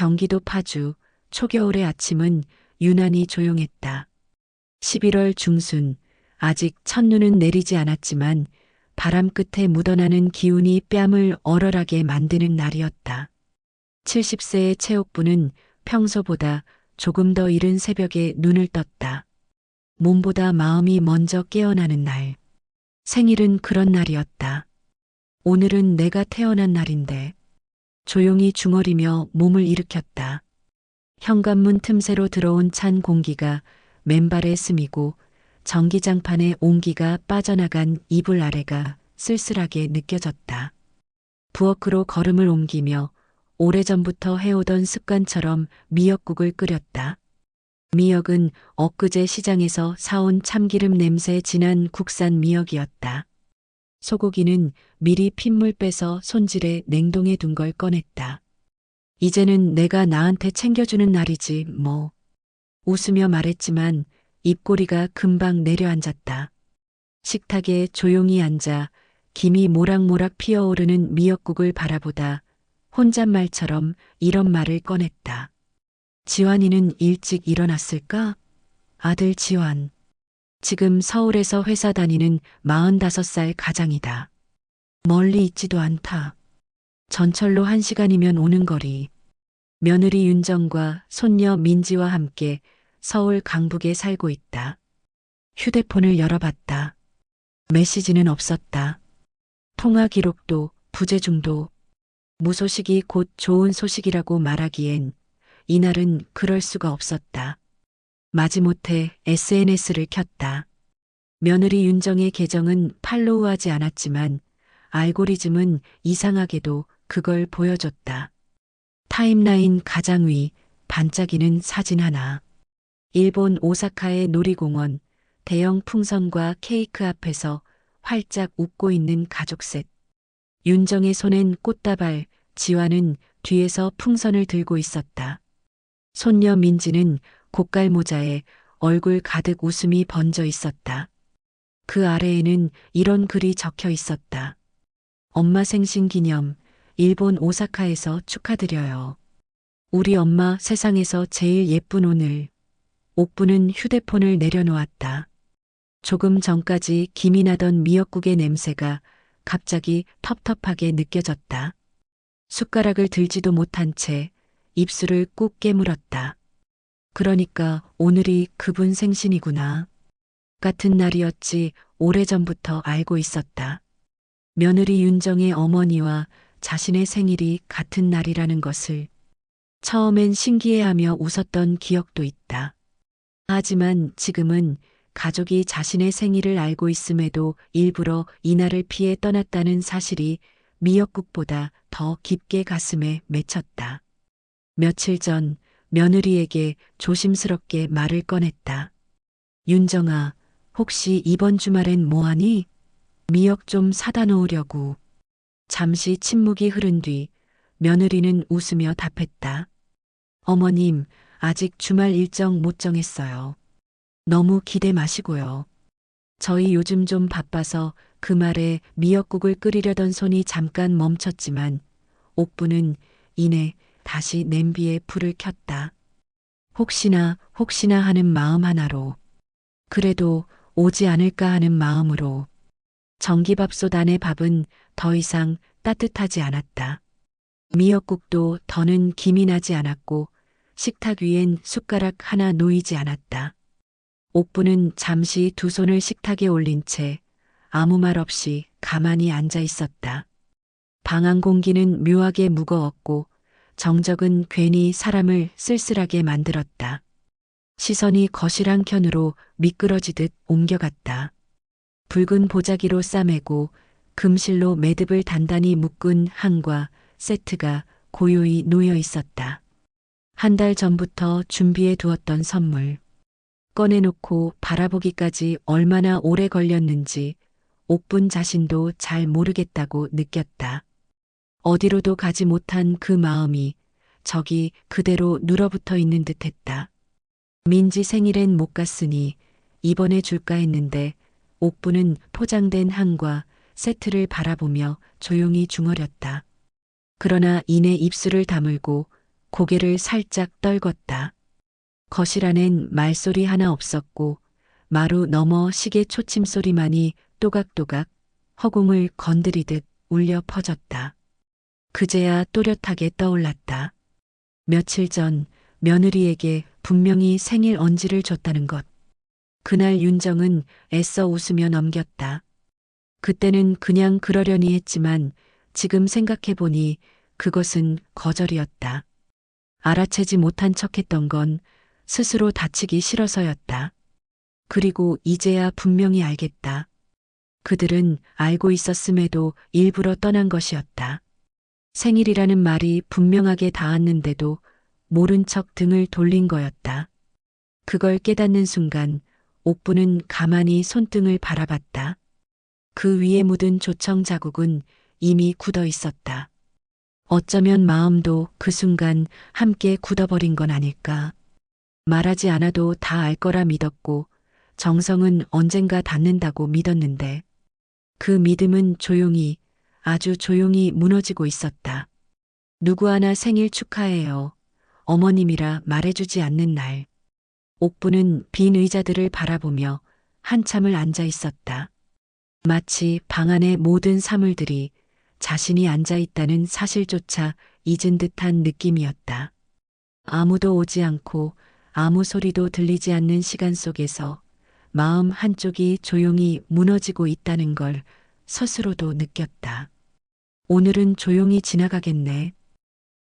경기도 파주, 초겨울의 아침은 유난히 조용했다. 11월 중순, 아직 첫눈은 내리지 않았지만 바람 끝에 묻어나는 기운이 뺨을 얼얼하게 만드는 날이었다. 70세의 최옥부는 평소보다 조금 더 이른 새벽에 눈을 떴다. 몸보다 마음이 먼저 깨어나는 날. 생일은 그런 날이었다. 오늘은 내가 태어난 날인데. 조용히 중얼이며 몸을 일으켰다. 현관문 틈새로 들어온 찬 공기가 맨발에 스미고 전기장판의 온기가 빠져나간 이불 아래가 쓸쓸하게 느껴졌다. 부엌으로 걸음을 옮기며 오래전부터 해오던 습관처럼 미역국을 끓였다. 미역은 엊그제 시장에서 사온 참기름 냄새 진한 국산 미역이었다. 소고기는 미리 핏물 빼서 손질해 냉동해 둔 걸 꺼냈다. 이제는 내가 나한테 챙겨주는 날이지 뭐. 웃으며 말했지만 입꼬리가 금방 내려앉았다. 식탁에 조용히 앉아 김이 모락모락 피어오르는 미역국을 바라보다 혼잣말처럼 이런 말을 꺼냈다. 지환이는 일찍 일어났을까? 아들 지환. 지금 서울에서 회사 다니는 45살 가장이다. 멀리 있지도 않다. 전철로 1시간이면 오는 거리. 며느리 윤정과 손녀 민지와 함께 서울 강북에 살고 있다. 휴대폰을 열어봤다. 메시지는 없었다. 통화 기록도 부재중도. 무소식이 곧 좋은 소식이라고 말하기엔 이날은 그럴 수가 없었다. 마지못해 SNS를 켰다. 며느리 윤정의 계정은 팔로우하지 않았지만 알고리즘은 이상하게도 그걸 보여줬다. 타임라인 가장 위 반짝이는 사진 하나. 일본 오사카의 놀이공원, 대형 풍선과 케이크 앞에서 활짝 웃고 있는 가족 셋. 윤정의 손엔 꽃다발, 지환은 뒤에서 풍선을 들고 있었다. 손녀 민지는 고깔 모자에 얼굴 가득 웃음이 번져 있었다. 그 아래에는 이런 글이 적혀 있었다. 엄마 생신 기념, 일본 오사카에서 축하드려요. 우리 엄마 세상에서 제일 예쁜 오늘. 옥부는 휴대폰을 내려놓았다. 조금 전까지 김이 나던 미역국의 냄새가 갑자기 텁텁하게 느껴졌다. 숟가락을 들지도 못한 채 입술을 꾹 깨물었다. 그러니까 오늘이 그분 생신이구나. 같은 날이었지 오래전부터 알고 있었다. 며느리 윤정의 어머니와 자신의 생일이 같은 날이라는 것을 처음엔 신기해하며 웃었던 기억도 있다. 하지만 지금은 가족이 자신의 생일을 알고 있음에도 일부러 이날을 피해 떠났다는 사실이 미역국보다 더 깊게 가슴에 맺혔다. 며칠 전 며느리에게 조심스럽게 말을 꺼냈다. 윤정아, 혹시 이번 주말엔 뭐하니? 미역 좀 사다 놓으려고. 잠시 침묵이 흐른 뒤 며느리는 웃으며 답했다. 어머님, 아직 주말 일정 못 정했어요. 너무 기대 마시고요. 저희 요즘 좀 바빠서 그 말에 미역국을 끓이려던 손이 잠깐 멈췄지만 옥부는 이내 다시 냄비에 불을 켰다. 혹시나 하는 마음 하나로. 그래도 오지 않을까 하는 마음으로. 전기밥솥 안의 밥은 더 이상 따뜻하지 않았다. 미역국도 더는 김이 나지 않았고 식탁 위엔 숟가락 하나 놓이지 않았다. 옥부는 잠시 두 손을 식탁에 올린 채 아무 말 없이 가만히 앉아 있었다. 방 안 공기는 묘하게 무거웠고 정적은 괜히 사람을 쓸쓸하게 만들었다. 시선이 거실 한켠으로 미끄러지듯 옮겨갔다. 붉은 보자기로 싸매고 금실로 매듭을 단단히 묶은 한과 세트가 고요히 놓여 있었다. 한 달 전부터 준비해 두었던 선물. 꺼내놓고 바라보기까지 얼마나 오래 걸렸는지 옥분 자신도 잘 모르겠다고 느꼈다. 어디로도 가지 못한 그 마음이 저기 그대로 눌어붙어 있는 듯했다. 민지 생일엔 못 갔으니 이번에 줄까 했는데 옥부는 포장된 한과 세트를 바라보며 조용히 중얼였다. 그러나 이내 입술을 다물고 고개를 살짝 떨궜다. 거실 안엔 말소리 하나 없었고 마루 너머 시계 초침 소리만이 또각또각 허공을 건드리듯 울려 퍼졌다. 그제야 또렷하게 떠올랐다. 며칠 전 며느리에게 분명히 생일 언지를 줬다는 것. 그날 윤정은 애써 웃으며 넘겼다. 그때는 그냥 그러려니 했지만 지금 생각해보니 그것은 거절이었다. 알아채지 못한 척했던 건 스스로 다치기 싫어서였다. 그리고 이제야 분명히 알겠다. 그들은 알고 있었음에도 일부러 떠난 것이었다. 생일이라는 말이 분명하게 닿았는데도 모른 척 등을 돌린 거였다. 그걸 깨닫는 순간 옥부는 가만히 손등을 바라봤다. 그 위에 묻은 조청 자국은 이미 굳어 있었다. 어쩌면 마음도 그 순간 함께 굳어버린 건 아닐까. 말하지 않아도 다 알 거라 믿었고 정성은 언젠가 닿는다고 믿었는데 그 믿음은 조용히, 아주 조용히 무너지고 있었다. 누구 하나 생일 축하해요. 어머님이라 말해주지 않는 날. 옥부는 빈 의자들을 바라보며 한참을 앉아 있었다. 마치 방 안의 모든 사물들이 자신이 앉아 있다는 사실조차 잊은 듯한 느낌이었다. 아무도 오지 않고 아무 소리도 들리지 않는 시간 속에서 마음 한쪽이 조용히 무너지고 있다는 걸 스스로도 느꼈다. 오늘은 조용히 지나가겠네.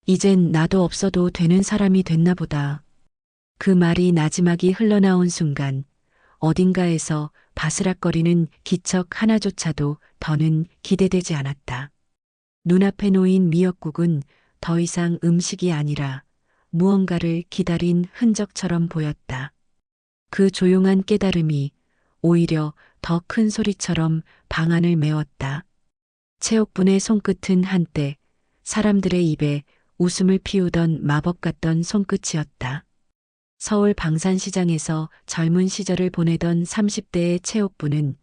이젠 나도 없어도 되는 사람이 됐나 보다. 그 말이 나지막이 흘러나온 순간 어딘가에서 바스락거리는 기척 하나조차도 더는 기대되지 않았다. 눈앞에 놓인 미역국은 더 이상 음식이 아니라 무언가를 기다린 흔적처럼 보였다. 그 조용한 깨달음이 오히려 더 큰 소리처럼 방 안을 메웠다. 체육분의 손끝은 한때 사람들의 입에 웃음을 피우던 마법 같던 손끝이었다. 서울 방산시장에서 젊은 시절을 보내던 30대의 체육부는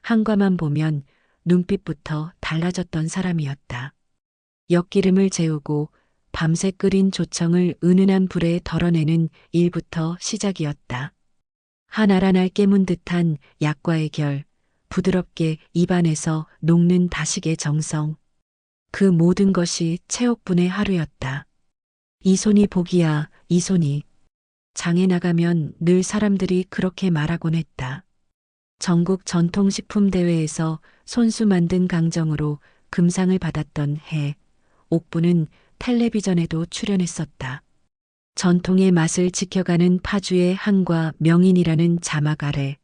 한과만 보면 눈빛부터 달라졌던 사람이었다. 엿기름을 재우고 밤새 끓인 조청을 은은한 불에 덜어내는 일부터 시작이었다. 한 알 한 알 깨문 듯한 약과의 결, 부드럽게 입안에서 녹는 다식의 정성. 그 모든 것이 체육분의 하루였다. 이 손이 복이야, 이 손이. 장에 나가면 늘 사람들이 그렇게 말하곤 했다. 전국 전통식품대회에서 손수 만든 강정으로 금상을 받았던 해, 옥부는 텔레비전에도 출연했었다. 전통의 맛을 지켜가는 파주의 한과 명인이라는 자막 아래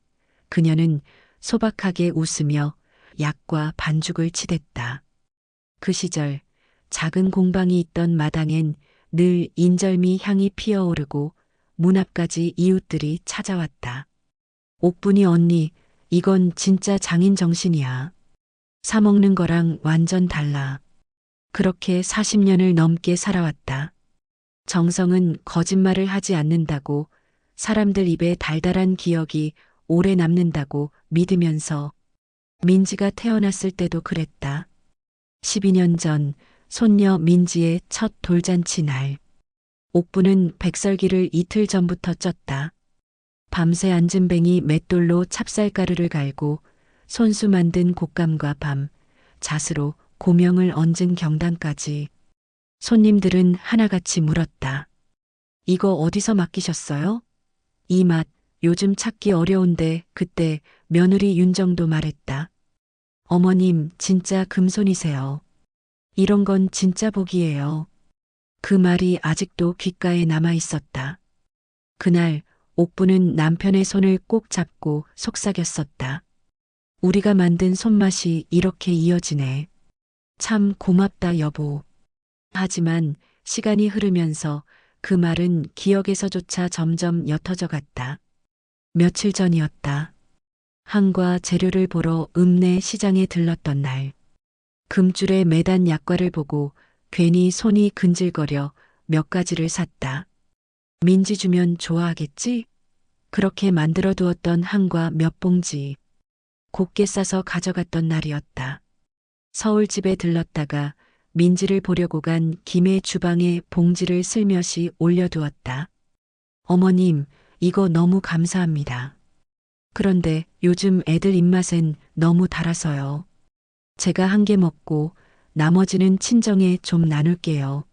그녀는 소박하게 웃으며 약과 반죽을 치댔다. 그 시절 작은 공방이 있던 마당엔 늘 인절미 향이 피어오르고 문 앞까지 이웃들이 찾아왔다. 옥분이 언니, 이건 진짜 장인 정신이야. 사 먹는 거랑 완전 달라. 그렇게 40년을 넘게 살아왔다. 정성은 거짓말을 하지 않는다고, 사람들 입에 달달한 기억이 오래 남는다고 믿으면서 민지가 태어났을 때도 그랬다. 12년 전 손녀 민지의 첫 돌잔치 날. 옥부는 백설기를 이틀 전부터 쪘다. 밤새 앉은뱅이 맷돌로 찹쌀가루를 갈고 손수 만든 곶감과 밤, 잣으로 고명을 얹은 경단까지. 손님들은 하나같이 물었다. 이거 어디서 맡기셨어요? 이 맛 요즘 찾기 어려운데 그때 며느리 윤정도 말했다. 어머님 진짜 금손이세요. 이런 건 진짜 복이에요. 그 말이 아직도 귓가에 남아 있었다. 그날 옥부는 남편의 손을 꼭 잡고 속삭였었다. 우리가 만든 손맛이 이렇게 이어지네. 참 고맙다 여보. 하지만 시간이 흐르면서 그 말은 기억에서조차 점점 옅어져 갔다. 며칠 전이었다. 한과 재료를 보러 읍내 시장에 들렀던 날. 금줄에 매단 약과를 보고 괜히 손이 근질거려 몇 가지를 샀다. 민지 주면 좋아하겠지? 그렇게 만들어 두었던 한과 몇 봉지. 곱게 싸서 가져갔던 날이었다. 서울 집에 들렀다가 민지를 보려고 간 김해 주방에 봉지를 슬며시 올려두었다. 어머님, 이거 너무 감사합니다. 그런데 요즘 애들 입맛엔 너무 달아서요. 제가 한 개 먹고 나머지는 친정에 좀 나눌게요.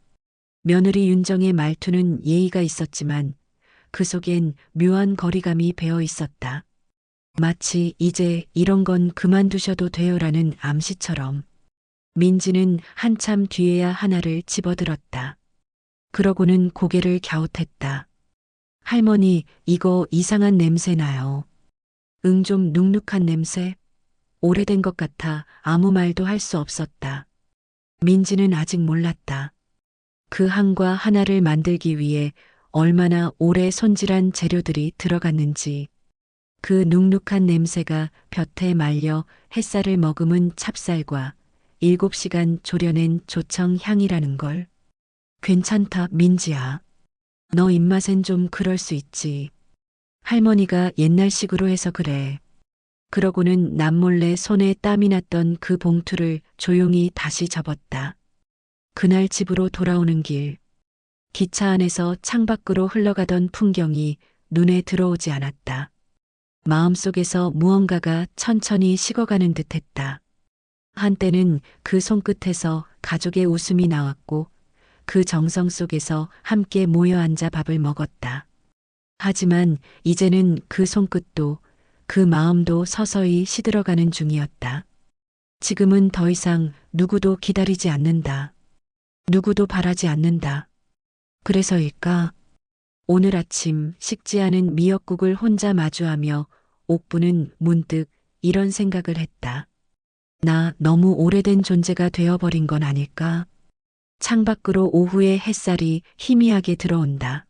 며느리 윤정의 말투는 예의가 있었지만 그 속엔 묘한 거리감이 배어 있었다. 마치 이제 이런 건 그만두셔도 돼요라는 암시처럼. 민지는 한참 뒤에야 하나를 집어들었다. 그러고는 고개를 갸웃했다. 할머니, 이거 이상한 냄새 나요. 응, 좀 눅눅한 냄새? 오래된 것 같아 아무 말도 할 수 없었다. 민지는 아직 몰랐다. 그 한과 하나를 만들기 위해 얼마나 오래 손질한 재료들이 들어갔는지. 그 눅눅한 냄새가 볕에 말려 햇살을 머금은 찹쌀과 7시간 졸여낸 조청 향이라는 걸. 괜찮다, 민지야. 너 입맛엔 좀 그럴 수 있지. 할머니가 옛날식으로 해서 그래. 그러고는 남몰래 손에 땀이 났던 그 봉투를 조용히 다시 접었다. 그날 집으로 돌아오는 길. 기차 안에서 창밖으로 흘러가던 풍경이 눈에 들어오지 않았다. 마음속에서 무언가가 천천히 식어가는 듯했다. 한때는 그 손끝에서 가족의 웃음이 나왔고 그 정성 속에서 함께 모여 앉아 밥을 먹었다. 하지만 이제는 그 손끝도 그 마음도 서서히 시들어가는 중이었다. 지금은 더 이상 누구도 기다리지 않는다. 누구도 바라지 않는다. 그래서일까? 오늘 아침 식지 않은 미역국을 혼자 마주하며 옥부는 문득 이런 생각을 했다. 나 너무 오래된 존재가 되어버린 건 아닐까? 창밖으로 오후의 햇살이 희미하게 들어온다.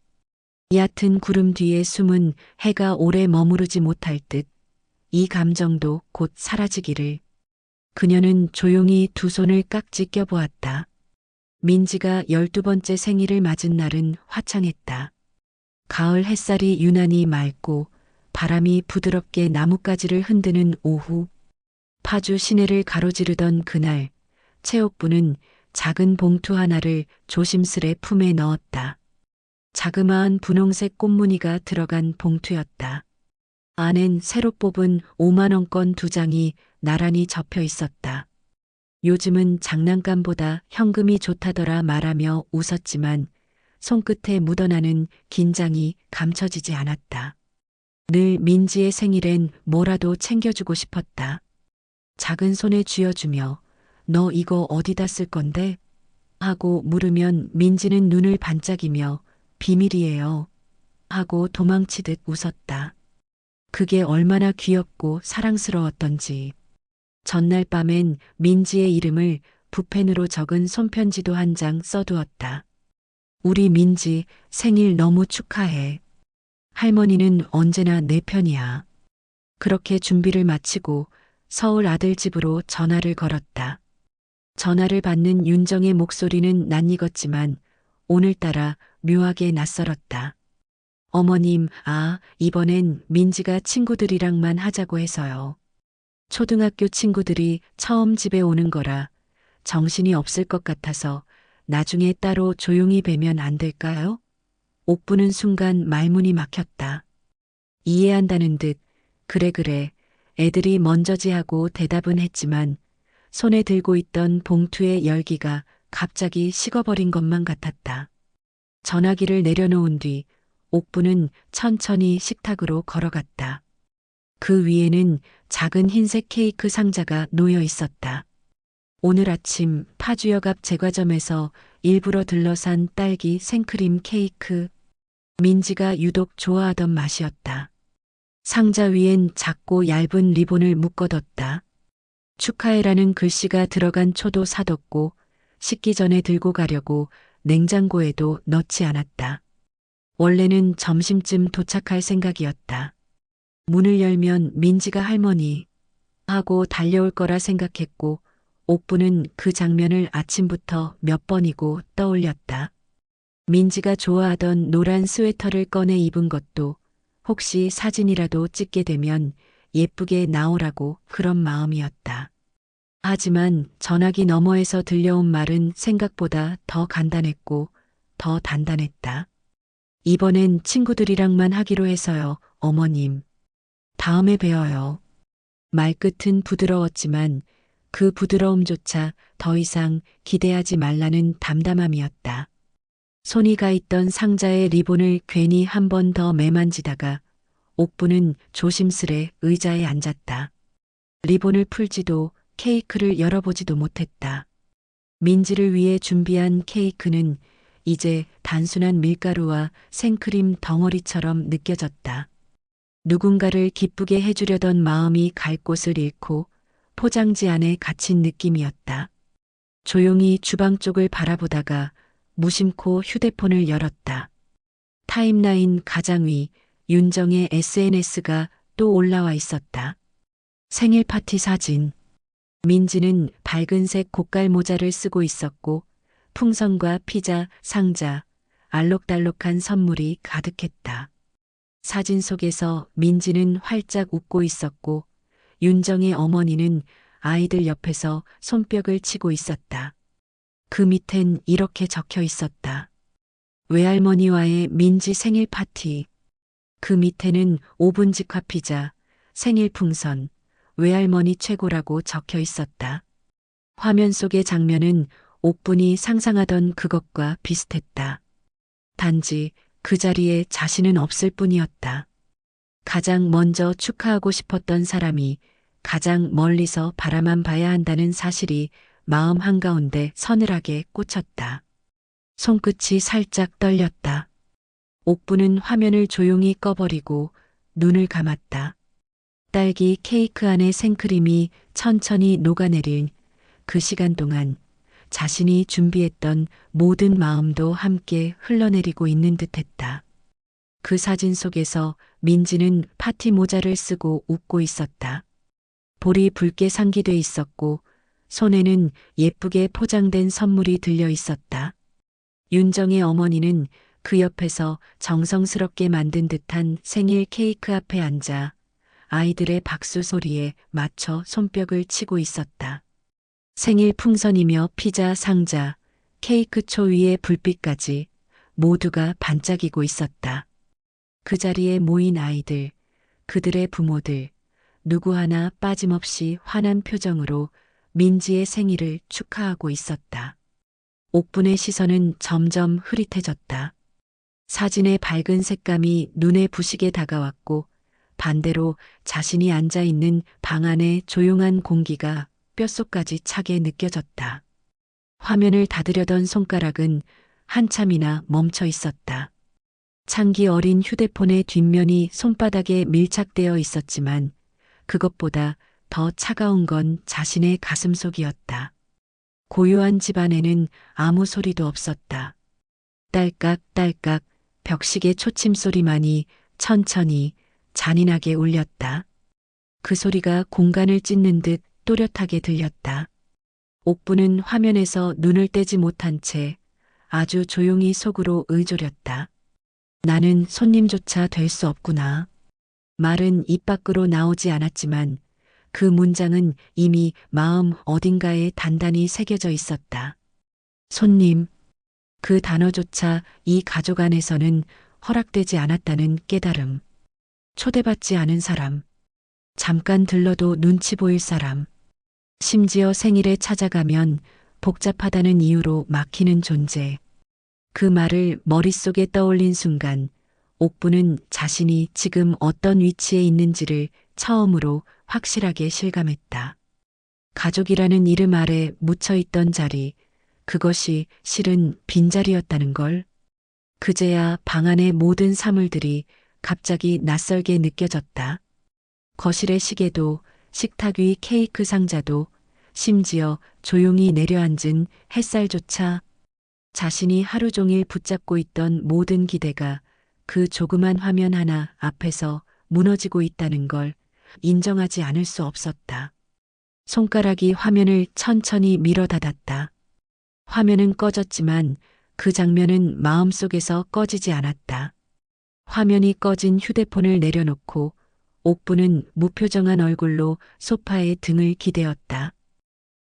얕은 구름 뒤에 숨은 해가 오래 머무르지 못할 듯 이 감정도 곧 사라지기를. 그녀는 조용히 두 손을 깍지 껴보았다. 민지가 12번째 생일을 맞은 날은 화창했다. 가을 햇살이 유난히 맑고 바람이 부드럽게 나뭇가지를 흔드는 오후. 파주 시내를 가로지르던 그날 최옥부는 작은 봉투 하나를 조심스레 품에 넣었다. 자그마한 분홍색 꽃무늬가 들어간 봉투였다. 안엔 새로 뽑은 5만원권 2장이 나란히 접혀 있었다. 요즘은 장난감보다 현금이 좋다더라 말하며 웃었지만 손끝에 묻어나는 긴장이 감춰지지 않았다. 늘 민지의 생일엔 뭐라도 챙겨주고 싶었다. 작은 손에 쥐어주며 너 이거 어디다 쓸 건데? 하고 물으면 민지는 눈을 반짝이며 비밀이에요. 하고 도망치듯 웃었다. 그게 얼마나 귀엽고 사랑스러웠던지. 전날 밤엔 민지의 이름을 붓펜으로 적은 손편지도 한 장 써두었다. 우리 민지 생일 너무 축하해. 할머니는 언제나 내 편이야. 그렇게 준비를 마치고 서울 아들 집으로 전화를 걸었다. 전화를 받는 윤정의 목소리는 낯익었지만 오늘따라 묘하게 낯설었다. 어머님, 이번엔 민지가 친구들이랑만 하자고 해서요. 초등학교 친구들이 처음 집에 오는 거라 정신이 없을 것 같아서 나중에 따로 조용히 뵈면 안 될까요? 옥부는 순간 말문이 막혔다. 이해한다는 듯 그래 그래 애들이 먼저지 하고 대답은 했지만 손에 들고 있던 봉투의 열기가 갑자기 식어버린 것만 같았다. 전화기를 내려놓은 뒤 옥부는 천천히 식탁으로 걸어갔다. 그 위에는 작은 흰색 케이크 상자가 놓여 있었다. 오늘 아침 파주역 앞 제과점에서 일부러 들러 산 딸기 생크림 케이크. 민지가 유독 좋아하던 맛이었다. 상자 위엔 작고 얇은 리본을 묶어뒀다. 축하해라는 글씨가 들어간 초도 사뒀고 식기 전에 들고 가려고 냉장고에도 넣지 않았다. 원래는 점심쯤 도착할 생각이었다. 문을 열면 민지가 할머니 하고 달려올 거라 생각했고 옥부는 그 장면을 아침부터 몇 번이고 떠올렸다. 민지가 좋아하던 노란 스웨터를 꺼내 입은 것도 혹시 사진이라도 찍게 되면 예쁘게 나오라고 그런 마음이었다. 하지만 전화기 너머에서 들려온 말은 생각보다 더 간단했고 더 단단했다. 이번엔 친구들이랑만 하기로 해서요, 어머님. 다음에 봬요. 말끝은 부드러웠지만 그 부드러움조차 더 이상 기대하지 말라는 담담함이었다. 손이 가 있던 상자의 리본을 괜히 한 번 더 매만지다가 옥부는 조심스레 의자에 앉았다. 리본을 풀지도 케이크를 열어보지도 못했다. 민지를 위해 준비한 케이크는 이제 단순한 밀가루와 생크림 덩어리처럼 느껴졌다. 누군가를 기쁘게 해주려던 마음이 갈 곳을 잃고 포장지 안에 갇힌 느낌이었다. 조용히 주방 쪽을 바라보다가 무심코 휴대폰을 열었다. 타임라인 가장 위 윤정의 SNS가 또 올라와 있었다. 생일 파티 사진. 민지는 밝은색 고깔 모자를 쓰고 있었고 풍선과 피자, 상자, 알록달록한 선물이 가득했다. 사진 속에서 민지는 활짝 웃고 있었고 윤정의 어머니는 아이들 옆에서 손뼉을 치고 있었다. 그 밑엔 이렇게 적혀 있었다. 외할머니와의 민지 생일 파티. 그 밑에는 오븐 직화 피자, 생일 풍선, 외할머니 최고라고 적혀 있었다. 화면 속의 장면은 옥분이 상상하던 그것과 비슷했다. 단지 그 자리에 자신은 없을 뿐이었다. 가장 먼저 축하하고 싶었던 사람이 가장 멀리서 바라만 봐야 한다는 사실이 마음 한가운데 서늘하게 꽂혔다. 손끝이 살짝 떨렸다. 옥부는 화면을 조용히 꺼버리고 눈을 감았다. 딸기 케이크 안에 생크림이 천천히 녹아내린 그 시간 동안 자신이 준비했던 모든 마음도 함께 흘러내리고 있는 듯했다. 그 사진 속에서 민지는 파티 모자를 쓰고 웃고 있었다. 볼이 붉게 상기돼 있었고 손에는 예쁘게 포장된 선물이 들려 있었다. 윤정의 어머니는 그 옆에서 정성스럽게 만든 듯한 생일 케이크 앞에 앉아 아이들의 박수 소리에 맞춰 손뼉을 치고 있었다. 생일 풍선이며 피자 상자, 케이크 초 위에 불빛까지 모두가 반짝이고 있었다. 그 자리에 모인 아이들, 그들의 부모들, 누구 하나 빠짐없이 환한 표정으로 민지의 생일을 축하하고 있었다. 옥분의 시선은 점점 흐릿해졌다. 사진의 밝은 색감이 눈에 부시게 다가왔고 반대로 자신이 앉아 있는 방 안의 조용한 공기가 뼛속까지 차게 느껴졌다. 화면을 닫으려던 손가락은 한참이나 멈춰 있었다. 창기 어린 휴대폰의 뒷면이 손바닥에 밀착되어 있었지만 그것보다 더 차가운 건 자신의 가슴속이었다. 고요한 집 안에는 아무 소리도 없었다. 딸깍딸깍 벽시계 초침 소리만이 천천히 잔인하게 울렸다. 그 소리가 공간을 찢는 듯 또렷하게 들렸다. 옥부는 화면에서 눈을 떼지 못한 채 아주 조용히 속으로 의졸였다. 나는 손님조차 될 수 없구나. 말은 입 밖으로 나오지 않았지만 그 문장은 이미 마음 어딘가에 단단히 새겨져 있었다. 손님. 그 단어조차 이 가족 안에서는 허락되지 않았다는 깨달음. 초대받지 않은 사람. 잠깐 들러도 눈치 보일 사람. 심지어 생일에 찾아가면 복잡하다는 이유로 막히는 존재. 그 말을 머릿속에 떠올린 순간 옥부는 자신이 지금 어떤 위치에 있는지를 처음으로 확실하게 실감했다. 가족이라는 이름 아래 묻혀있던 자리, 그것이 실은 빈자리였다는 걸. 그제야 방 안의 모든 사물들이 갑자기 낯설게 느껴졌다. 거실의 시계도, 식탁 위 케이크 상자도, 심지어 조용히 내려앉은 햇살조차 자신이 하루 종일 붙잡고 있던 모든 기대가 그 조그만 화면 하나 앞에서 무너지고 있다는 걸 인정하지 않을 수 없었다. 손가락이 화면을 천천히 밀어 닫았다. 화면은 꺼졌지만 그 장면은 마음속에서 꺼지지 않았다. 화면이 꺼진 휴대폰을 내려놓고 옥부는 무표정한 얼굴로 소파에 등을 기대었다.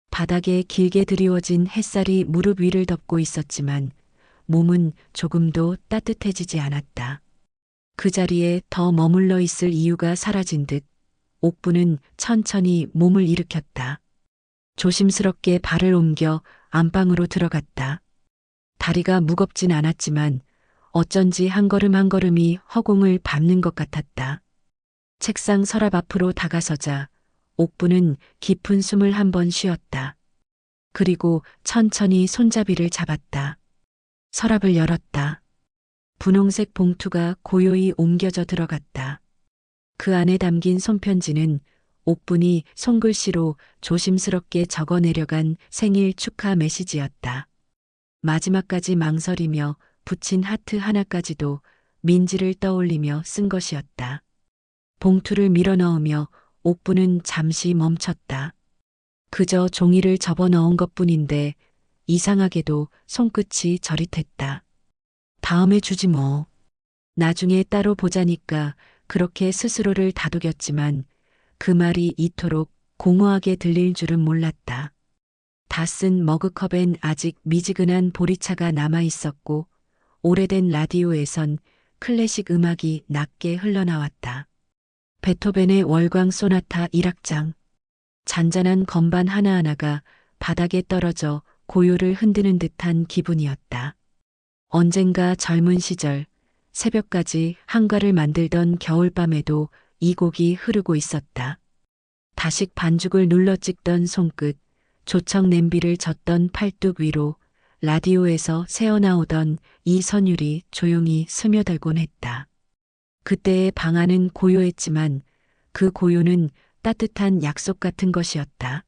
바닥에 길게 드리워진 햇살이 무릎 위를 덮고 있었지만 몸은 조금도 따뜻해지지 않았다. 그 자리에 더 머물러 있을 이유가 사라진 듯 옥부는 천천히 몸을 일으켰다. 조심스럽게 발을 옮겨 안방으로 들어갔다. 다리가 무겁진 않았지만 어쩐지 한 걸음 한 걸음이 허공을 밟는 것 같았다. 책상 서랍 앞으로 다가서자 옥부는 깊은 숨을 한 번 쉬었다. 그리고 천천히 손잡이를 잡았다. 서랍을 열었다. 분홍색 봉투가 고요히 옮겨져 들어갔다. 그 안에 담긴 손편지는 옥분이 손글씨로 조심스럽게 적어 내려간 생일 축하 메시지였다. 마지막까지 망설이며 붙인 하트 하나까지도 민지를 떠올리며 쓴 것이었다. 봉투를 밀어 넣으며 옥부는 잠시 멈췄다. 그저 종이를 접어 넣은 것뿐인데 이상하게도 손끝이 저릿했다. 다음에 주지 뭐. 나중에 따로 보자니까 그렇게 스스로를 다독였지만 그 말이 이토록 공허하게 들릴 줄은 몰랐다. 다 쓴 머그컵엔 아직 미지근한 보리차가 남아 있었고 오래된 라디오에선 클래식 음악이 낮게 흘러나왔다. 베토벤의 월광 소나타 1악장. 잔잔한 건반 하나하나가 바닥에 떨어져 고요를 흔드는 듯한 기분이었다. 언젠가 젊은 시절 새벽까지 한가를 만들던 겨울밤에도 이 곡이 흐르고 있었다. 다식 반죽을 눌러 찍던 손끝, 조청 냄비를 젓던 팔뚝 위로 라디오에서 새어나오던 이 선율이 조용히 스며들곤 했다. 그때의 방 안은 고요했지만 그 고요는 따뜻한 약속 같은 것이었다.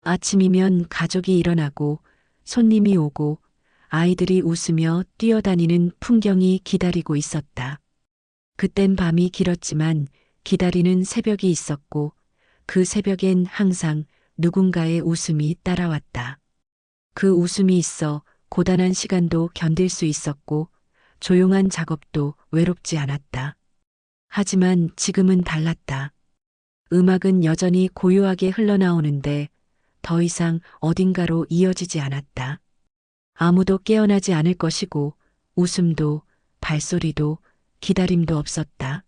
아침이면 가족이 일어나고 손님이 오고 아이들이 웃으며 뛰어다니는 풍경이 기다리고 있었다. 그땐 밤이 길었지만 기다리는 새벽이 있었고 그 새벽엔 항상 누군가의 웃음이 따라왔다. 그 웃음이 있어 고단한 시간도 견딜 수 있었고 조용한 작업도 외롭지 않았다. 하지만 지금은 달랐다. 음악은 여전히 고요하게 흘러나오는데 더 이상 어딘가로 이어지지 않았다. 아무도 깨어나지 않을 것이고 웃음도 발소리도 기다림도 없었다.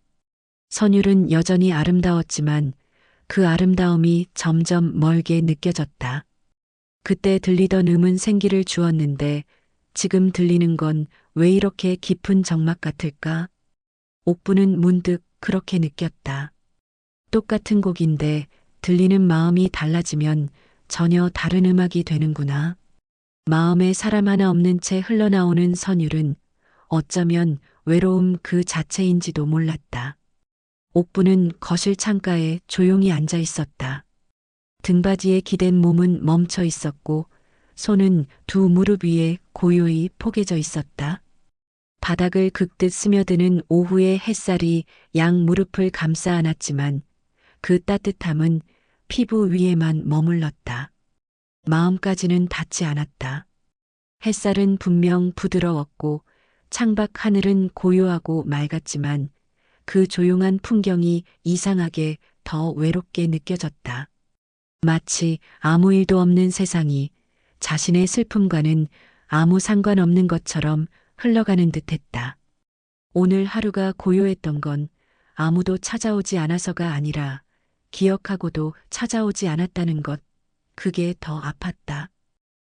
선율은 여전히 아름다웠지만 그 아름다움이 점점 멀게 느껴졌다. 그때 들리던 음은 생기를 주었는데 지금 들리는 건 왜 이렇게 깊은 적막 같을까? 옥부는 문득 그렇게 느꼈다. 똑같은 곡인데 들리는 마음이 달라지면 전혀 다른 음악이 되는구나. 마음에 사람 하나 없는 채 흘러나오는 선율은 어쩌면 외로움 그 자체인지도 몰랐다. 옥부는 거실 창가에 조용히 앉아 있었다. 등받이에 기댄 몸은 멈춰 있었고 손은 두 무릎 위에 고요히 포개져 있었다. 바닥을 긁듯 스며드는 오후의 햇살이 양 무릎을 감싸 안았지만 그 따뜻함은 피부 위에만 머물렀다. 마음까지는 닿지 않았다. 햇살은 분명 부드러웠고 창밖 하늘은 고요하고 맑았지만 그 조용한 풍경이 이상하게 더 외롭게 느껴졌다. 마치 아무 일도 없는 세상이 자신의 슬픔과는 아무 상관없는 것처럼 흘러가는 듯했다. 오늘 하루가 고요했던 건 아무도 찾아오지 않아서가 아니라 기억하고도 찾아오지 않았다는 것, 그게 더 아팠다.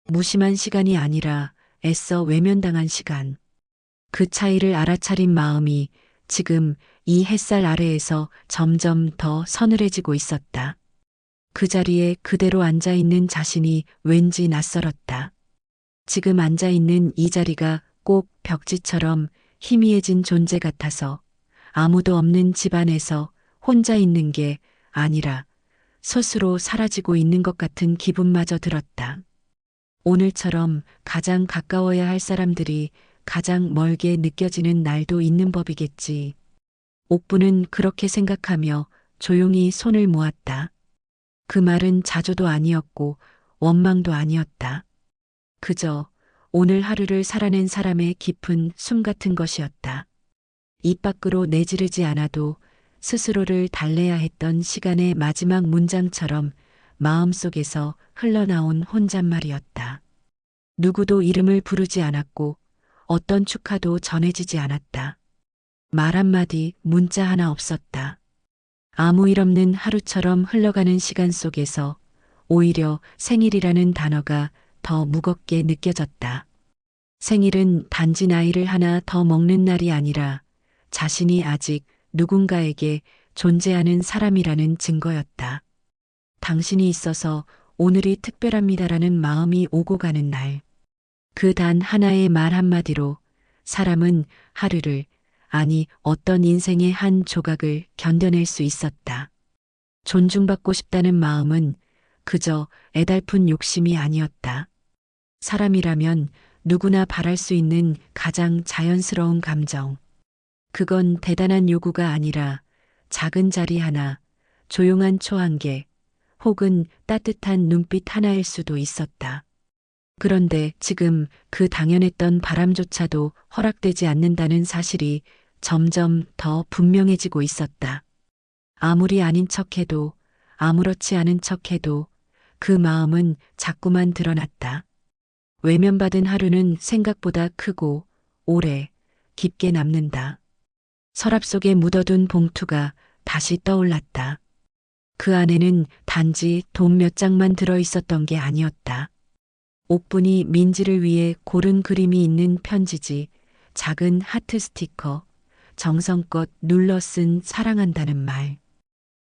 무심한 시간이 아니라 애써 외면당한 시간. 그 차이를 알아차린 마음이 지금 이 햇살 아래에서 점점 더 서늘해지고 있었다. 그 자리에 그대로 앉아있는 자신이 왠지 낯설었다. 지금 앉아있는 이 자리가 꼭 벽지처럼 희미해진 존재 같아서 아무도 없는 집안에서 혼자 있는 게 아니라 스스로 사라지고 있는 것 같은 기분마저 들었다. 오늘처럼 가장 가까워야 할 사람들이 가장 멀게 느껴지는 날도 있는 법이겠지. 옥부는 그렇게 생각하며 조용히 손을 모았다. 그 말은 자조도 아니었고 원망도 아니었다. 그저 오늘 하루를 살아낸 사람의 깊은 숨 같은 것이었다. 입 밖으로 내지르지 않아도 스스로를 달래야 했던 시간의 마지막 문장처럼 마음속에서 흘러나온 혼잣말이었다. 누구도 이름을 부르지 않았고 어떤 축하도 전해지지 않았다. 말 한마디, 문자 하나 없었다. 아무 일 없는 하루처럼 흘러가는 시간 속에서 오히려 생일이라는 단어가 더 무겁게 느껴졌다. 생일은 단지 나이를 하나 더 먹는 날이 아니라 자신이 아직 누군가에게 존재하는 사람이라는 증거였다. 당신이 있어서 오늘이 특별합니다라는 마음이 오고 가는 날. 그 단 하나의 말 한마디로 사람은 하루를, 아니 어떤 인생의 한 조각을 견뎌낼 수 있었다. 존중받고 싶다는 마음은 그저 애달픈 욕심이 아니었다. 사람이라면 누구나 바랄 수 있는 가장 자연스러운 감정. 그건 대단한 요구가 아니라 작은 자리 하나, 조용한 초 한 개, 혹은 따뜻한 눈빛 하나일 수도 있었다. 그런데 지금 그 당연했던 바람조차도 허락되지 않는다는 사실이 점점 더 분명해지고 있었다. 아무리 아닌 척해도, 아무렇지 않은 척해도 그 마음은 자꾸만 드러났다. 외면받은 하루는 생각보다 크고 오래, 깊게 남는다. 서랍 속에 묻어둔 봉투가 다시 떠올랐다. 그 안에는 단지 돈 몇 장만 들어 있었던 게 아니었다. 옥분이 민지를 위해 고른 그림이 있는 편지지, 작은 하트 스티커, 정성껏 눌러 쓴 사랑한다는 말.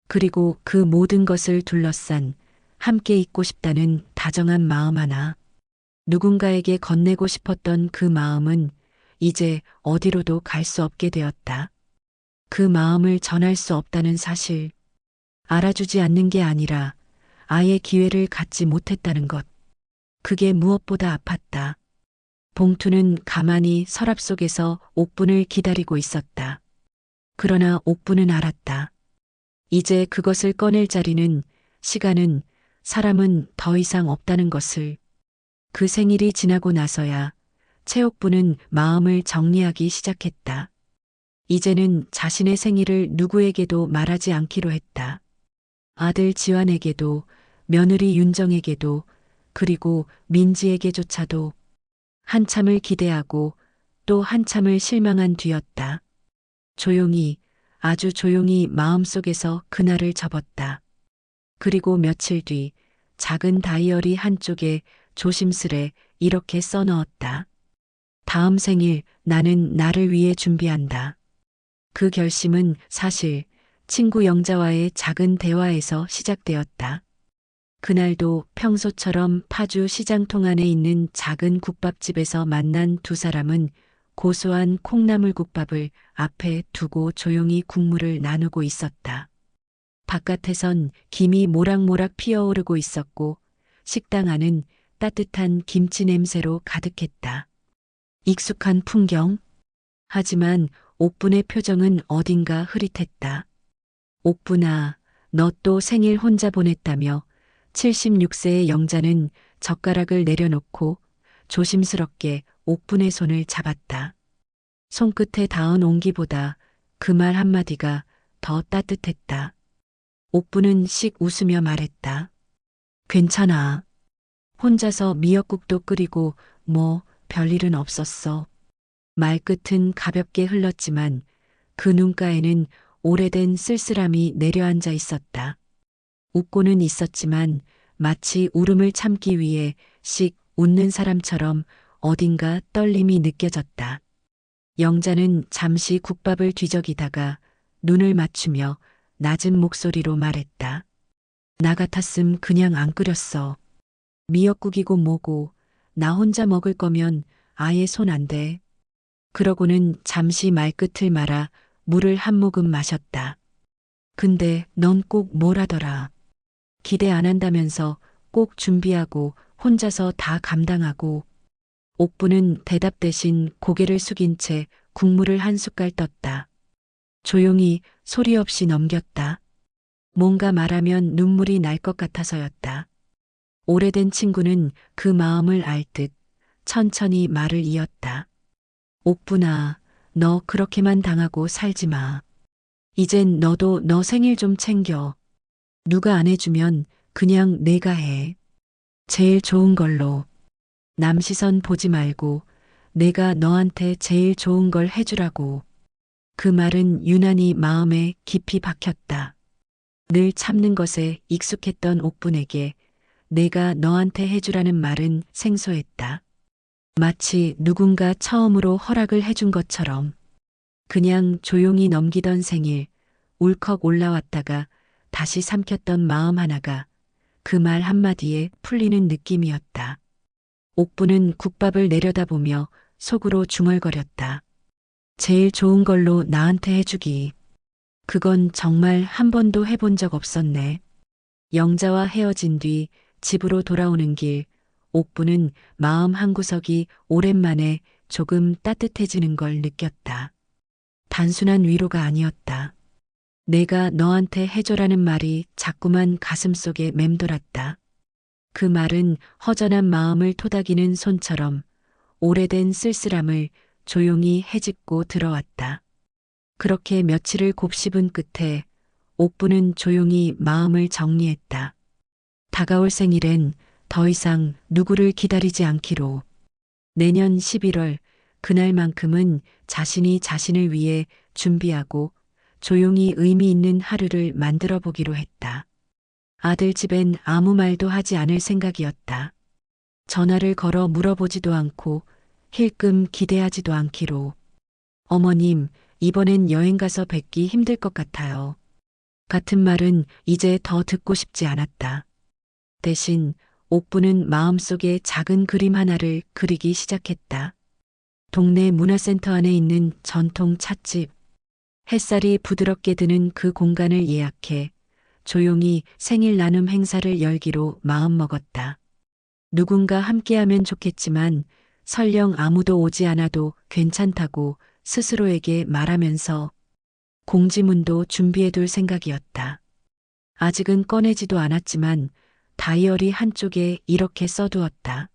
그리고 그 모든 것을 둘러싼 함께 있고 싶다는 다정한 마음 하나. 누군가에게 건네고 싶었던 그 마음은 이제 어디로도 갈 수 없게 되었다. 그 마음을 전할 수 없다는 사실. 알아주지 않는 게 아니라 아예 기회를 갖지 못했다는 것. 그게 무엇보다 아팠다. 봉투는 가만히 서랍 속에서 옥분을 기다리고 있었다. 그러나 옥분은 알았다. 이제 그것을 꺼낼 자리는, 시간은, 사람은 더 이상 없다는 것을. 그 생일이 지나고 나서야 최옥분은 마음을 정리하기 시작했다. 이제는 자신의 생일을 누구에게도 말하지 않기로 했다. 아들 지환에게도, 며느리 윤정에게도, 그리고 민지에게조차도. 한참을 기대하고 또 한참을 실망한 뒤였다. 조용히, 아주 조용히 마음속에서 그날을 접었다. 그리고 며칠 뒤 작은 다이어리 한쪽에 조심스레 이렇게 써넣었다. 다음 생일 나는 나를 위해 준비한다. 그 결심은 사실 친구 영자와의 작은 대화에서 시작되었다. 그날도 평소처럼 파주 시장통 안에 있는 작은 국밥집에서 만난 두 사람은 고소한 콩나물국밥을 앞에 두고 조용히 국물을 나누고 있었다. 바깥에선 김이 모락모락 피어오르고 있었고 식당 안은 따뜻한 김치 냄새로 가득했다. 익숙한 풍경. 하지만 옥분의 표정은 어딘가 흐릿했다. 옥분아, 너 또 생일 혼자 보냈다며 76세의 영자는 젓가락을 내려놓고 조심스럽게 옥분의 손을 잡았다. 손끝에 닿은 온기보다 그 말 한마디가 더 따뜻했다. 옥분은 씩 웃으며 말했다. 괜찮아. 혼자서 미역국도 끓이고 뭐 별일은 없었어. 말끝은 가볍게 흘렀지만 그 눈가에는 오래된 쓸쓸함이 내려앉아 있었다. 웃고는 있었지만 마치 울음을 참기 위해 씩 웃는 사람처럼 어딘가 떨림이 느껴졌다. 영자는 잠시 국밥을 뒤적이다가 눈을 맞추며 낮은 목소리로 말했다. 나 같았음 그냥 안 끓였어. 미역국이고 뭐고 나 혼자 먹을 거면 아예 손 안 대. 그러고는 잠시 말끝을 말아 물을 한 모금 마셨다. 근데 넌 꼭 뭘 하더라. 기대 안 한다면서 꼭 준비하고 혼자서 다 감당하고. 옥부는 대답 대신 고개를 숙인 채 국물을 한 숟갈 떴다. 조용히 소리 없이 넘겼다. 뭔가 말하면 눈물이 날 것 같아서였다. 오래된 친구는 그 마음을 알 듯 천천히 말을 이었다. 옥부나, 너 그렇게만 당하고 살지 마. 이젠 너도 너 생일 좀 챙겨. 누가 안 해주면 그냥 내가 해. 제일 좋은 걸로. 남 시선 보지 말고 내가 너한테 제일 좋은 걸 해주라고. 그 말은 유난히 마음에 깊이 박혔다. 늘 참는 것에 익숙했던 옥분에게 내가 너한테 해주라는 말은 생소했다. 마치 누군가 처음으로 허락을 해준 것처럼. 그냥 조용히 넘기던 생일, 울컥 올라왔다가 다시 삼켰던 마음 하나가 그 말 한마디에 풀리는 느낌이었다. 옥부는 국밥을 내려다보며 속으로 중얼거렸다. 제일 좋은 걸로 나한테 해주기. 그건 정말 한 번도 해본 적 없었네. 영자와 헤어진 뒤 집으로 돌아오는 길, 옥부는 마음 한구석이 오랜만에 조금 따뜻해지는 걸 느꼈다. 단순한 위로가 아니었다. 내가 너한테 해줘라는 말이 자꾸만 가슴속에 맴돌았다. 그 말은 허전한 마음을 토닥이는 손처럼 오래된 쓸쓸함을 조용히 헤집고 들어왔다. 그렇게 며칠을 곱씹은 끝에 옥부는 조용히 마음을 정리했다. 다가올 생일엔 더 이상 누구를 기다리지 않기로. 내년 11월 그날만큼은 자신이 자신을 위해 준비하고 조용히 의미 있는 하루를 만들어 보기로 했다. 아들 집엔 아무 말도 하지 않을 생각이었다. 전화를 걸어 물어보지도 않고 힐끔 기대하지도 않기로. 어머님, 이번엔 여행 가서 뵙기 힘들 것 같아요. 같은 말은 이제 더 듣고 싶지 않았다. 대신 옥부는 마음속에 작은 그림 하나를 그리기 시작했다. 동네 문화센터 안에 있는 전통 찻집. 햇살이 부드럽게 드는 그 공간을 예약해 조용히 생일 나눔 행사를 열기로 마음먹었다. 누군가 함께하면 좋겠지만 설령 아무도 오지 않아도 괜찮다고 스스로에게 말하면서 공지문도 준비해둘 생각이었다. 아직은 꺼내지도 않았지만 다이어리 한쪽에 이렇게 써두었다.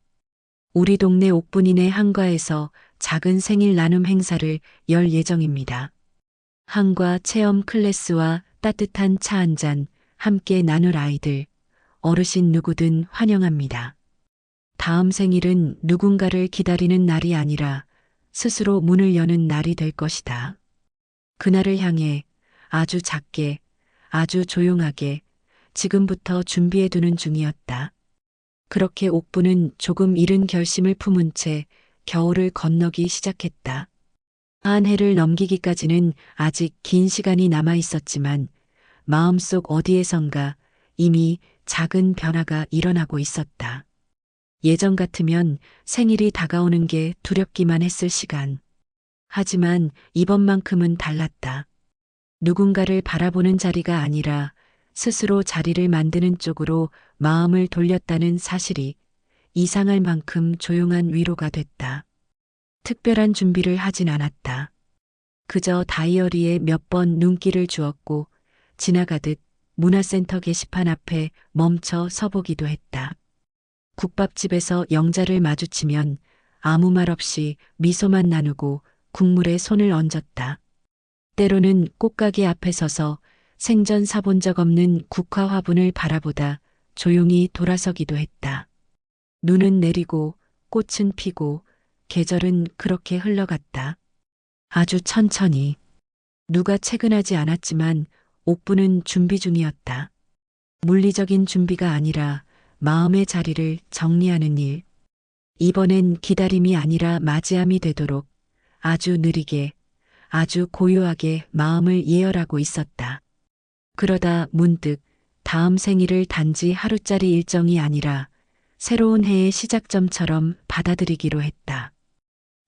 우리 동네 옥분이네 한과에서 작은 생일 나눔 행사를 열 예정입니다. 한과 체험 클래스와 따뜻한 차 한 잔 함께 나눌 아이들, 어르신 누구든 환영합니다. 다음 생일은 누군가를 기다리는 날이 아니라 스스로 문을 여는 날이 될 것이다. 그날을 향해 아주 작게, 아주 조용하게 지금부터 준비해두는 중이었다. 그렇게 옥부는 조금 이른 결심을 품은 채 겨울을 건너기 시작했다. 한 해를 넘기기까지는 아직 긴 시간이 남아 있었지만 마음속 어디에선가 이미 작은 변화가 일어나고 있었다. 예전 같으면 생일이 다가오는 게 두렵기만 했을 시간. 하지만 이번만큼은 달랐다. 누군가를 바라보는 자리가 아니라 스스로 자리를 만드는 쪽으로 마음을 돌렸다는 사실이 이상할 만큼 조용한 위로가 됐다. 특별한 준비를 하진 않았다. 그저 다이어리에 몇 번 눈길을 주었고 지나가듯 문화센터 게시판 앞에 멈춰 서보기도 했다. 국밥집에서 영자를 마주치면 아무 말 없이 미소만 나누고 국물에 손을 얹었다. 때로는 꽃가게 앞에 서서 생전 사본 적 없는 국화 화분을 바라보다 조용히 돌아서기도 했다. 눈은 내리고 꽃은 피고 계절은 그렇게 흘러갔다. 아주 천천히. 누가 채근하지 않았지만 옥부는 준비 중이었다. 물리적인 준비가 아니라 마음의 자리를 정리하는 일. 이번엔 기다림이 아니라 맞이함이 되도록 아주 느리게, 아주 고요하게 마음을 예열하고 있었다. 그러다 문득 다음 생일을 단지 하루짜리 일정이 아니라 새로운 해의 시작점처럼 받아들이기로 했다.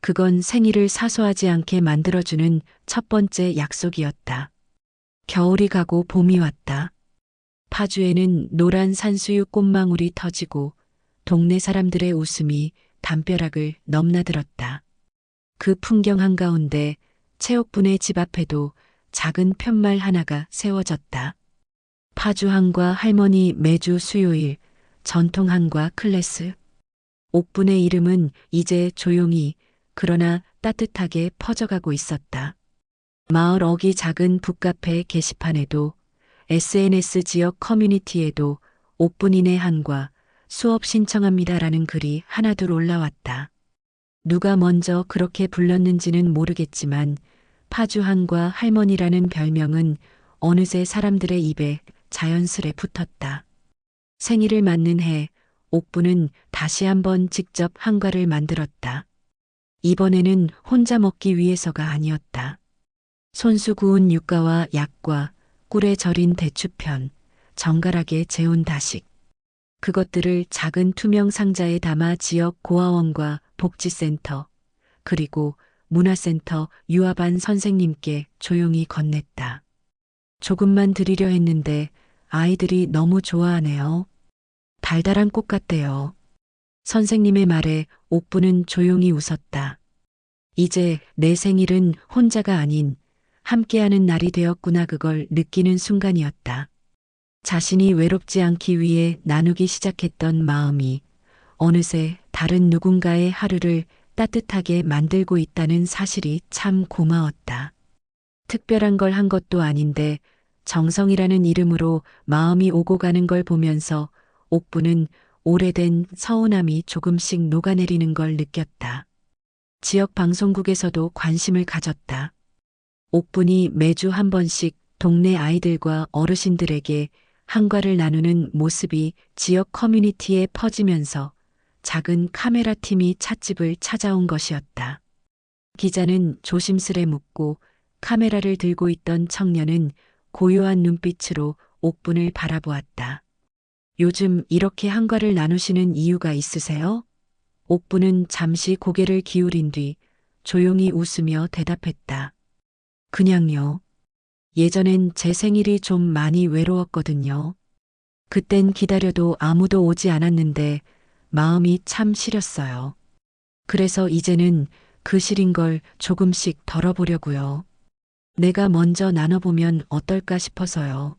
그건 생일을 사소하지 않게 만들어주는 첫 번째 약속이었다. 겨울이 가고 봄이 왔다. 파주에는 노란 산수유 꽃망울이 터지고 동네 사람들의 웃음이 담벼락을 넘나들었다. 그 풍경 한가운데 최옥분의 집 앞에도 작은 편말 하나가 세워졌다. 파주 한과 할머니 매주 수요일 전통 한과 클래스. 옥분의 이름은 이제 조용히 그러나 따뜻하게 퍼져가고 있었다. 마을 어기 작은 북카페 게시판에도 SNS 지역 커뮤니티에도 5분 이내 한과 수업 신청합니다라는 글이 하나둘 올라왔다. 누가 먼저 그렇게 불렀는지는 모르겠지만 파주 한과 할머니라는 별명은 어느새 사람들의 입에 자연스레 붙었다. 생일을 맞는 해 옥부는 다시 한번 직접 한과를 만들었다. 이번에는 혼자 먹기 위해서가 아니었다. 손수 구운 육과와 약과 꿀에 절인 대추편, 정갈하게 재운 다식. 그것들을 작은 투명 상자에 담아 지역 고아원과 복지센터, 그리고 문화센터 유아반 선생님께 조용히 건넸다. 조금만 드리려 했는데 아이들이 너무 좋아하네요. 달달한 꽃 같대요. 선생님의 말에 옥부는 조용히 웃었다. 이제 내 생일은 혼자가 아닌 함께하는 날이 되었구나, 그걸 느끼는 순간이었다. 자신이 외롭지 않기 위해 나누기 시작했던 마음이 어느새 다른 누군가의 하루를 따뜻하게 만들고 있다는 사실이 참 고마웠다. 특별한 걸 한 것도 아닌데 정성이라는 이름으로 마음이 오고 가는 걸 보면서 옥부는 오래된 서운함이 조금씩 녹아내리는 걸 느꼈다. 지역 방송국에서도 관심을 가졌다. 옥분이 매주 한 번씩 동네 아이들과 어르신들에게 한과를 나누는 모습이 지역 커뮤니티에 퍼지면서 작은 카메라 팀이 찻집을 찾아온 것이었다. 기자는 조심스레 묻고 카메라를 들고 있던 청년은 고요한 눈빛으로 옥분을 바라보았다. 요즘 이렇게 한과를 나누시는 이유가 있으세요? 옥분은 잠시 고개를 기울인 뒤 조용히 웃으며 대답했다. 그냥요. 예전엔 제 생일이 좀 많이 외로웠거든요. 그땐 기다려도 아무도 오지 않았는데 마음이 참 시렸어요. 그래서 이제는 그 시린 걸 조금씩 덜어보려고요. 내가 먼저 나눠보면 어떨까 싶어서요.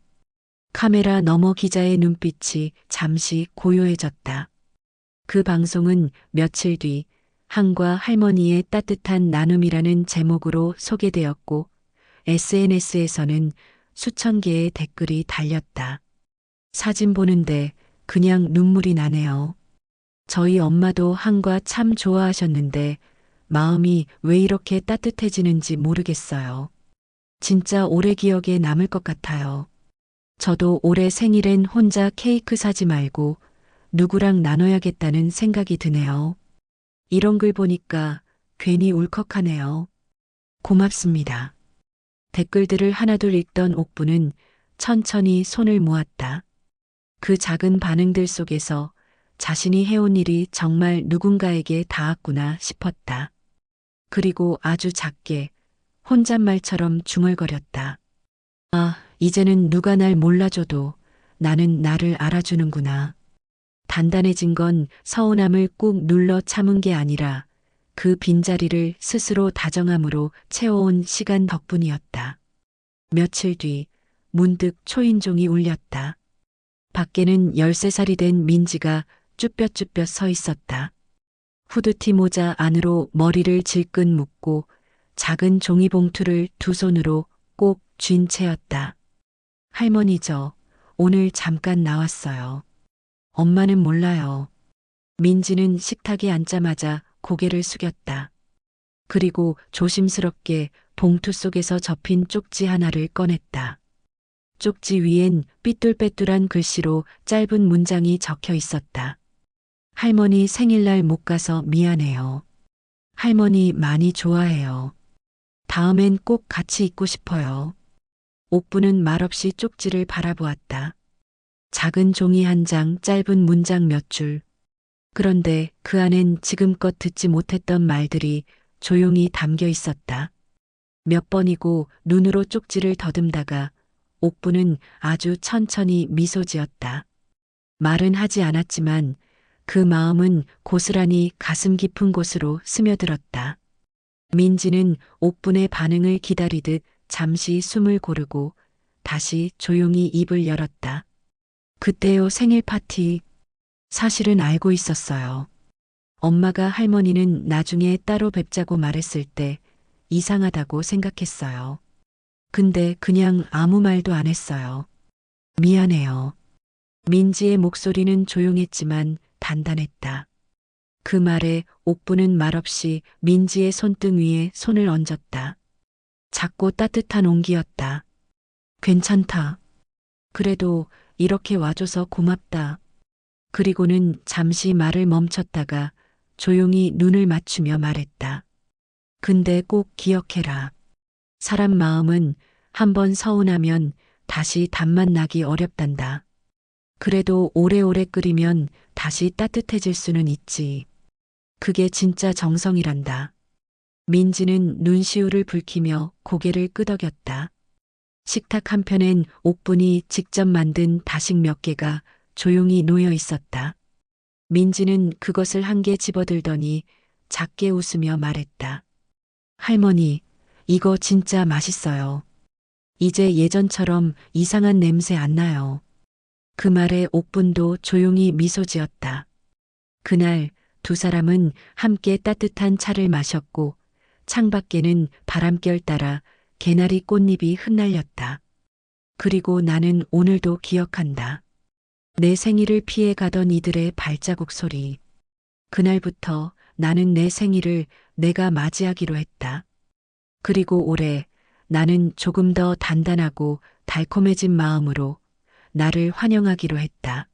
카메라 너머 기자의 눈빛이 잠시 고요해졌다. 그 방송은 며칠 뒤 한과 할머니의 따뜻한 나눔이라는 제목으로 소개되었고 SNS에서는 수천 개의 댓글이 달렸다. 사진 보는데 그냥 눈물이 나네요. 저희 엄마도 한과 참 좋아하셨는데 마음이 왜 이렇게 따뜻해지는지 모르겠어요. 진짜 오래 기억에 남을 것 같아요. 저도 올해 생일엔 혼자 케이크 사지 말고 누구랑 나눠야겠다는 생각이 드네요. 이런 글 보니까 괜히 울컥하네요. 고맙습니다. 댓글들을 하나둘 읽던 옥부는 천천히 손을 모았다. 그 작은 반응들 속에서 자신이 해온 일이 정말 누군가에게 닿았구나 싶었다. 그리고 아주 작게 혼잣말처럼 중얼거렸다. 아, 이제는 누가 날 몰라줘도 나는 나를 알아주는구나. 단단해진 건 서운함을 꾹 눌러 참은 게 아니라 그 빈자리를 스스로 다정함으로 채워온 시간 덕분이었다. 며칠 뒤 문득 초인종이 울렸다. 밖에는 13살이 된 민지가 쭈뼛쭈뼛 서 있었다. 후드티 모자 안으로 머리를 질끈 묶고 작은 종이봉투를 두 손으로 꼭 쥔 채였다. 할머니, 오늘 잠깐 나왔어요. 엄마는 몰라요. 민지는 식탁에 앉자마자 고개를 숙였다. 그리고 조심스럽게 봉투 속에서 접힌 쪽지 하나를 꺼냈다. 쪽지 위엔 삐뚤빼뚤한 글씨로 짧은 문장이 적혀 있었다. 할머니 생일날 못 가서 미안해요. 할머니 많이 좋아해요. 다음엔 꼭 같이 있고 싶어요. 옥부는 말없이 쪽지를 바라보았다. 작은 종이 한 장, 짧은 문장 몇 줄. 그런데 그 안엔 지금껏 듣지 못했던 말들이 조용히 담겨 있었다. 몇 번이고 눈으로 쪽지를 더듬다가 옥부는 아주 천천히 미소 지었다. 말은 하지 않았지만 그 마음은 고스란히 가슴 깊은 곳으로 스며들었다. 민지는 옥분의 반응을 기다리듯 잠시 숨을 고르고 다시 조용히 입을 열었다. 그때요, 생일 파티. 사실은 알고 있었어요. 엄마가 할머니는 나중에 따로 뵙자고 말했을 때 이상하다고 생각했어요. 근데 그냥 아무 말도 안 했어요. 미안해요. 민지의 목소리는 조용했지만 단단했다. 그 말에 옥부는 말없이 민지의 손등 위에 손을 얹었다. 작고 따뜻한 온기였다. 괜찮다. 그래도 이렇게 와줘서 고맙다. 그리고는 잠시 말을 멈췄다가 조용히 눈을 맞추며 말했다. 근데 꼭 기억해라. 사람 마음은 한번 서운하면 다시 단맛 나기 어렵단다. 그래도 오래오래 끓이면 다시 따뜻해질 수는 있지. 그게 진짜 정성이란다. 민지는 눈시울을 붉히며 고개를 끄덕였다. 식탁 한편엔 옥분이 직접 만든 다식 몇 개가 조용히 놓여 있었다. 민지는 그것을 한 개 집어들더니 작게 웃으며 말했다. 할머니, 이거 진짜 맛있어요. 이제 예전처럼 이상한 냄새 안 나요. 그 말에 옥분도 조용히 미소 지었다. 그날 두 사람은 함께 따뜻한 차를 마셨고 창밖에는 바람결 따라 개나리 꽃잎이 흩날렸다. 그리고 나는 오늘도 기억한다. 내 생일을 피해 가던 이들의 발자국 소리. 그날부터 나는 내 생일을 내가 맞이하기로 했다. 그리고 올해 나는 조금 더 단단하고 달콤해진 마음으로 나를 환영하기로 했다.